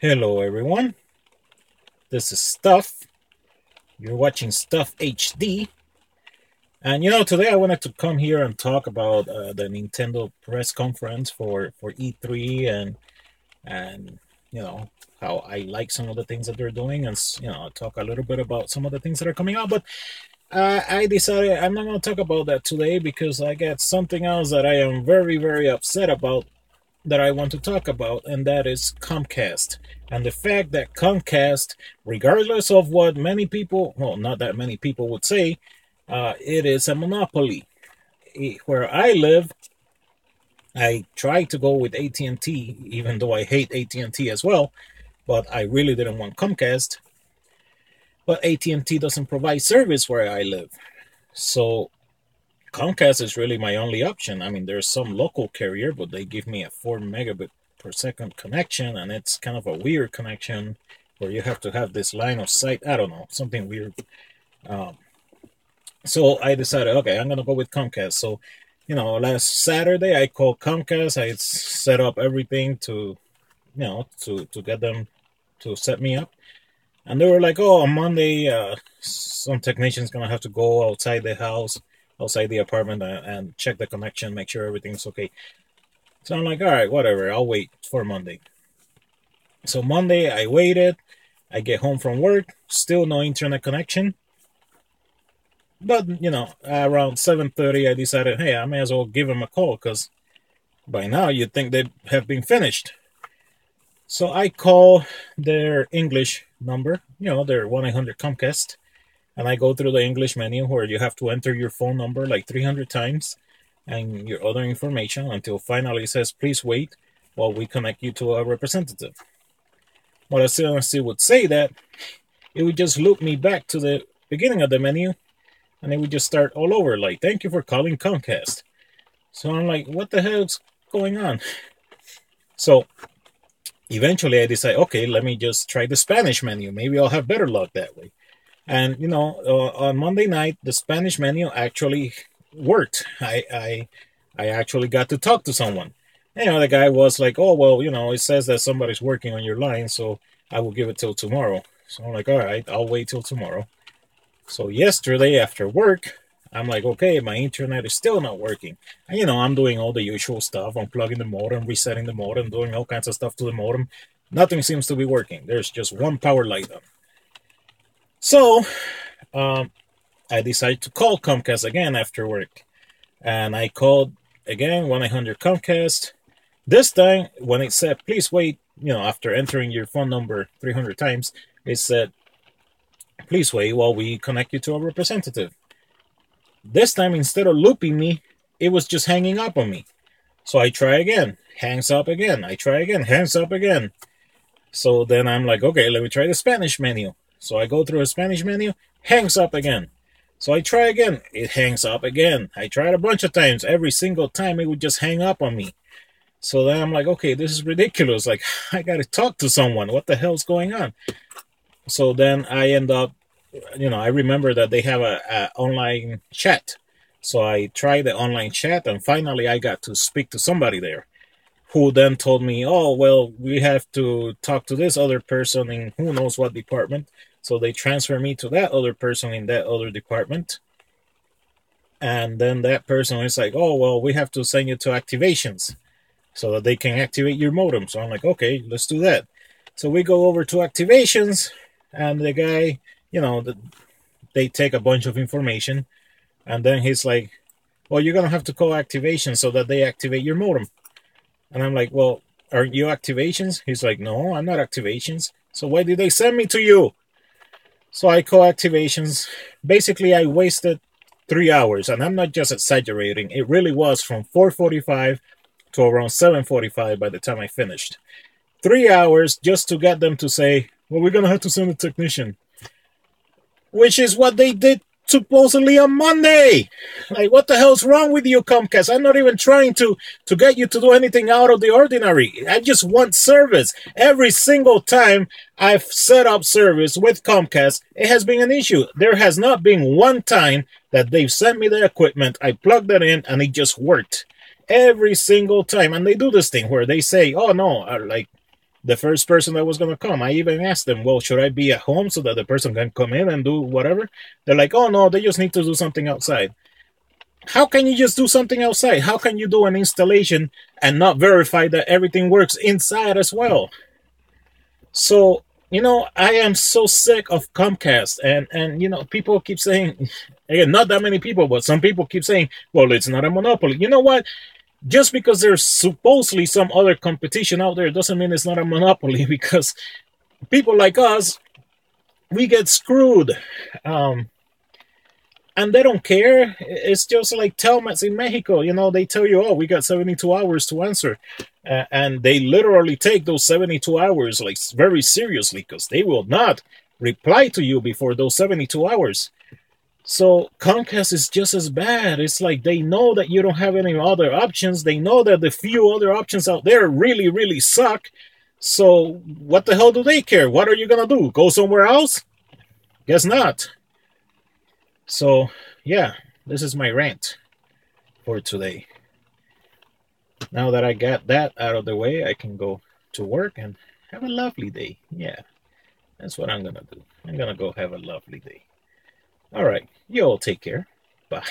Hello everyone, this is Stuff. You're watching Stuff HD. And today I wanted to come here and talk about the Nintendo press conference for E3 and how I like some of the things that they're doing, and talk a little bit about some of the things that are coming out. But I decided I'm not going to talk about that today because I got something else that I am very, very upset about that I want to talk about, and that is Comcast. And the fact that Comcast, regardless of what many people, well, not that many people would say, it is a monopoly. Where I live, I tried to go with AT&T, even though I hate AT&T as well, but I really didn't want Comcast. But AT&T doesn't provide service where I live. So Comcast is really my only option. I mean, there's some local carrier, but they give me a 4 megabit per second connection, and it's kind of a weird connection where you have to have this line of sight. I don't know, something weird. So I decided, okay, I'm going to go with Comcast. So, last Saturday I called Comcast. I set up everything to get them to set me up. And they were like, oh, on Monday, some technician's going to have to go outside the house, outside the apartment, and check the connection, make sure everything's okay. So I'm like, all right, whatever, I'll wait for Monday. So Monday, I waited. I get home from work, still no internet connection. But, around 7:30, I decided, hey, I may as well give them a call, because by now you'd think they have been finished. So I call their English number, their 1-800-COMCAST, and I go through the English menu where you have to enter your phone number like 300 times and your other information until finally it says, please wait while we connect you to a representative. Well, as soon as it would say that, it would just loop me back to the beginning of the menu, and it would just start all over, like, thank you for calling Comcast. So I'm like, what the hell's going on? So eventually I decide, okay, let me just try the Spanish menu. Maybe I'll have better luck that way. And, on Monday night, the Spanish menu actually worked. I actually got to talk to someone. The guy was like, oh, well, it says that somebody's working on your line, so I will give it till tomorrow. So I'm like, all right, I'll wait till tomorrow. So yesterday after work, I'm like, okay, my internet is still not working. And, I'm doing all the usual stuff. I'm plugging the modem, resetting the modem, doing all kinds of stuff to the modem. Nothing seems to be working. There's just one power light on. So I decided to call Comcast again after work. And I called again, 1-800-COMCAST. This time, when it said, please wait, after entering your phone number 300 times, it said, please wait while we connect you to a representative. This time, instead of looping me, it was just hanging up on me. So I try again, hangs up again. I try again, hangs up again. So then I'm like, okay, let me try the Spanish menu. So I go through a Spanish menu, hangs up again. So I try again, it hangs up again. I tried a bunch of times. Every single time it would just hang up on me. So then I'm like, okay, this is ridiculous. Like, I got to talk to someone. What the hell's going on? So then I end up, I remember that they have a online chat. So I tried the online chat, and finally I got to speak to somebody there, who then told me, oh, well, we have to talk to this other person in who knows what department. So they transfer me to that other person in that other department. And then that person is like, oh, well, we have to send you to activations so that they can activate your modem. So I'm like, okay, let's do that. So we go over to activations, and the guy, they take a bunch of information, and then he's like, well, you're going to have to call activations so that they activate your modem. And I'm like, well, aren't you activations? He's like, no, I'm not activations. So why did they send me to you? So I call activations. Basically, I wasted 3 hours, and I'm not just exaggerating. It really was from 4:45 to around 7:45 by the time I finished. 3 hours just to get them to say, well, we're going to have to send a technician. Which is what they did supposedly on Monday. Like, what the hell's wrong with you, Comcast? I'm not even trying to get you to do anything out of the ordinary. I just want service. Every single time I've set up service with Comcast, it has been an issue. There has not been one time that they've sent me the equipment, I plugged it in, and it just worked. Every single time. And they do this thing where they say, oh, no, like, the first person that was going to come. I even asked them, well, should I be at home so that the person can come in and do whatever? They're like, oh, no, they just need to do something outside. How can you just do something outside? How can you do an installation and not verify that everything works inside as well? So, I am so sick of Comcast, and people keep saying, again, not that many people, but some people keep saying, well, it's not a monopoly. You know what? Just because there's supposedly some other competition out there doesn't mean it's not a monopoly, because people like us, we get screwed. Um, and they don't care. It's just like Telmex in Mexico. They tell you, oh, we got 72 hours to answer. And they literally take those 72 hours like very seriously, because they will not reply to you before those 72 hours. So Comcast is just as bad. It's like they know that you don't have any other options. They know that the few other options out there really, really suck. So what the hell do they care? What are you going to do? Go somewhere else? Guess not. So, yeah, this is my rant for today. Now that I got that out of the way, I can go to work and have a lovely day. Yeah, that's what I'm going to do. I'm going to go have a lovely day. All right, you all take care. Bye.